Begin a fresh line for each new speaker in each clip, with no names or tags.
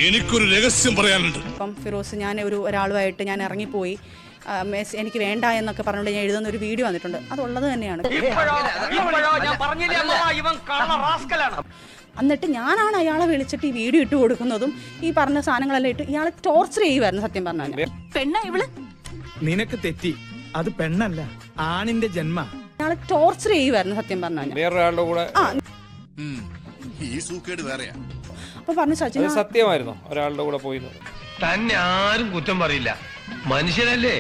എനിക്കൊരു രഹസ്യം പറയാനുണ്ട്.
ഇപ്പം ഫിറോസ് ഞാൻ ഒരാളുമായിട്ട് ഞാൻ ഇറങ്ങിപ്പോയി, എനിക്ക് വേണ്ട എന്നൊക്കെ പറഞ്ഞുകൊണ്ട് ഞാൻ എഴുതുന്ന ഒരു വീഡിയോ വന്നിട്ടുണ്ട്. അതുള്ളത് തന്നെയാണ്. എന്നിട്ട് ഞാനാണ് അയാളെ വിളിച്ചിട്ട് ഈ വീഡിയോ ഇട്ട് കൊടുക്കുന്നതും ഈ പറഞ്ഞ സാധനങ്ങളെല്ലാം ഇട്ട് ഇയാളെ ടോർച്ചർ ചെയ്യുമായിരുന്നു സത്യം പറഞ്ഞാൽ.
പെണ്ണ ഇവള്
നിനക്ക് തെറ്റി, അത് പെണ്ണല്ല ആണിന്റെ ജന്മ.
ഇയാളെ ടോർച്ചർ ചെയ്യുമായിരുന്നു സത്യം പറഞ്ഞാൽ.
വേറൊരാളുടെ കൂടെ
ഈ സൂക്കേട് വേറെയാ.
അപ്പൊ പറഞ്ഞു സച്ചിൻ
സത്യമായിരുന്നു ഒരാളുടെ കൂടെ പോയി.
തന്നെ ആരും കുറ്റം പറയില്ല, മനുഷ്യനല്ലേ,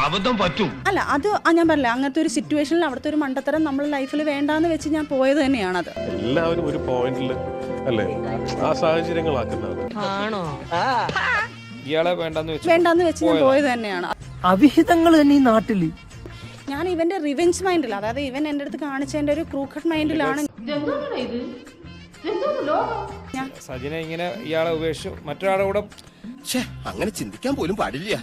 അബദ്ധം പറ്റും.
അല്ല അത് ഞാൻ പറഞ്ഞില്ല, അങ്ങനത്തെ ഒരു സിറ്റുവേഷനിൽ അവിടുത്തെ ഒരു മണ്ടത്തരം നമ്മൾ ലൈഫിൽ വേണ്ടാന്ന് വെച്ച് ഞാൻ പോയത് തന്നെയാണത്.
എല്ലാവരും ഒരു പോയിന്റിൽ അല്ലേ ആ സാഹചര്യങ്ങളാക്കുന്നത്.
ഇയാളെ
വേണ്ടാന്ന് വെച്ച് ഞാൻ പോയത് തന്നെയാണ്.
അവിഹിതങ്ങൾ തന്നെ ഈ നാട്ടില്.
ഞാൻ ഇവന്റെ റിവെഞ്ച് മൈൻഡിൽ, അതായത് ഇവൻ എന്റെ അടുത്ത് കാണിച്ചതിന്റെ ഒരു ക്രൂക്കട്ട് മൈൻഡിലാണ്
സജിനെ ഇങ്ങനെ ഇയാളെ ഉപേക്ഷിച്ചു മറ്റൊരാളുടെ കൂടെ.
അങ്ങനെ ചിന്തിക്കാൻ പോലും പാടില്ല.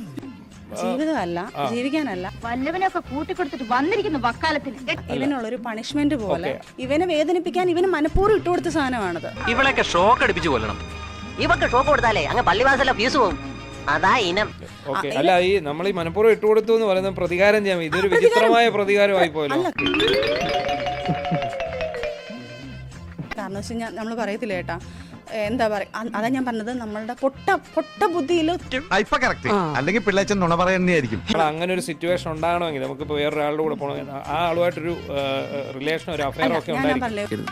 ജീവിതമല്ല, ജീവിക്കാനല്ല,
വല്ലവനൊക്കെ കൂട്ടിക്കൊടുത്തിട്ട് വന്നിരിക്കുന്നു വക്കാലത്തിന്.
ഇവനുള്ളൊരു പണിഷ്മെന്റ് പോലെ ഇവനെ വേദനിപ്പിക്കാൻ ഇവന് മനഃപൂർവ്വം ഇട്ടുകൊടുത്ത സാധനമാണത്.
ഇവളൊക്കെ ഷോക്ക് അടിപ്പിച്ചു കൊല്ലണം.
ഇവക്ക് ഷോക്ക് കൊടുത്താലേ അങ്ങ് പള്ളിവാസല ഫീസ് പോകും. അതാ ഇനം.
അല്ല, ഈ നമ്മൾ ഈ മനഃപൂർവ്വം ഇട്ടുകൊടുത്തു എന്ന് പറയുന്നത് പ്രതികാരം ചെയ്യാം. ഇതൊരു വിചിത്രമായ പ്രതികാരമായി പോയല്ലോ.
കാരണം വെച്ച് കഴിഞ്ഞാൽ നമ്മൾ പറയത്തില്ല ചേട്ടാ, എന്താ പറയാ, അതാ ഞാൻ പറഞ്ഞത്, നമ്മളുടെ പൊട്ട ബുദ്ധിയിൽ
അല്ലെങ്കിൽ പിള്ളേച്ചൻ നുണ പറയുന്നതായിരിക്കും.
അങ്ങനെ ഒരു സിറ്റുവേഷൻ ഉണ്ടാകണമെങ്കിൽ നമുക്കിപ്പോ വേറൊരാളുടെ കൂടെ പോകണമെങ്കിൽ ആ ആളുമായിട്ടൊരു റിലേഷൻ, ഒരു അഫയർ ഒക്കെ ഉണ്ടായിരിക്കും.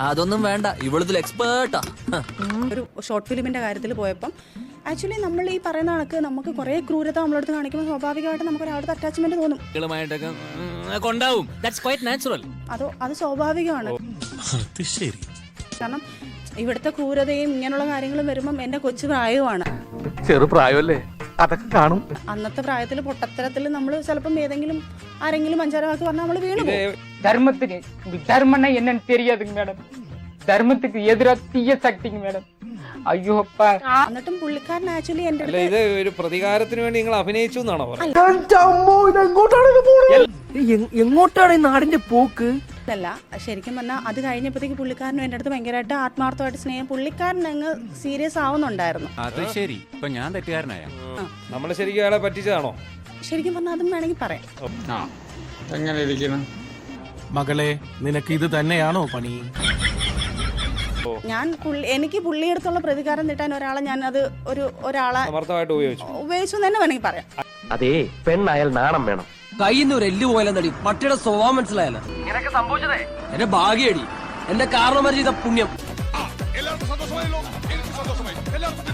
അതൊന്നും വേണ്ട, ഇവളിതിൽ എക്സ്പേർട്ടാ.
ഒരു ഷോർട്ട് ഫിലിമിന്റെ കാര്യത്തിൽ പോയപ്പം ആക്ച്വലി നമ്മൾ ഈ പറയുന്ന കണക്ക് നമുക്ക് കുറെ ക്രൂരത നമ്മളടുത്ത് കാണിക്കുമ്പോൾ സ്വാഭാവികമായിട്ട് നമുക്ക് ഒരാളുടെ അറ്റാച്ച്മെന്റ് തോന്നും. അത് സ്വാഭാവികമാണ്. കാരണം ഇവിടുത്തെ ക്രൂരതയും ഇങ്ങനെയുള്ള കാര്യങ്ങളും വരുമ്പം എന്റെ കൊച്ചു പ്രായവുമാണ്.
ചെറുപ്രായമല്ലേ, അതൊക്കെ കാണും.
അന്നത്തെ പ്രായത്തിൽ പൊട്ടത്തരത്തിൽ നമ്മൾ ചിലപ്പം ഏതെങ്കിലും ആരെങ്കിലും അഞ്ചാറ് പറഞ്ഞാൽ നമ്മൾ വീണു പോകും.
தர்மத்துக்கு தர்மம்னா என்னன்னு தெரியாதுங்க மேடம். தர்மத்துக்கு எதிரா தீய சக்திங்க மேடம். അയ്യോ
എന്നിട്ടും പുള്ളിക്കാരൻ ആക്ച്വലി എന്റെ
അല്ല, ഇത് ഒരു പ്രതികാരത്തിന് വേണ്ടി നിങ്ങൾ അഭിനയിച്ചു എന്നാണോ പറയുന്നത്?
എങ്ങോട്ടാണ് ഈ നാടിന്റെ പോക്ക്?
അല്ല, ശരിക്കും പറഞ്ഞാൽ അത് കഴിഞ്ഞപ്പോഴത്തേക്ക് പുള്ളിക്കാരനും എൻ്റെ അടുത്ത് ഭയങ്കരമായിട്ട് ആത്മാർത്ഥമായിട്ട് സ്നേഹം, പുള്ളിക്കാരൻ അങ്ങ് സീരിയസ് ആവുന്നുണ്ടായിരുന്നു.
അത് ശരി, ഇപ്പൊ ഞാൻ തെറ്റുകാരനായ.
നമ്മൾ ശരിക്കും അയാളെ പറ്റിച്ചതാണോ?
ശരിക്കും പറഞ്ഞാൽ അതും വേണമെങ്കിൽ പറയാം.
എങ്ങനെ ഇരിക്കണം മകളെ, നിനക്ക് ഇത് തന്നെയാണോ പണി?
ഞാൻ എനിക്ക് പുള്ളിയെടുത്തുള്ള പ്രതികാരം നീട്ടാൻ ഞാനത് ഒരാളെ
സമർത്ഥമായിട്ട്
ഉപയോഗിച്ചു തന്നെ വേണമെങ്കിൽ പറയാം.
അതേ, പെണ്ണായാൽ നാണം വേണം.
കയ്യിന്ന് ഒരു എല്ല് പോയാലെന്നടി, പട്ടിയുടെ സ്വഭാവം മനസ്സിലായല്ലോ.
ഇങ്ങനെയൊക്കെ സംഭവിച്ചതേ
എന്റെ ഭാഗ്യടി, എന്റെ കാരണവന്മാർ ചെയ്ത പുണ്യം.
എല്ലാവർക്കും സന്തോഷമായല്ലോ. എനിക്ക് സന്തോഷമായി. എല്ലാവർക്കും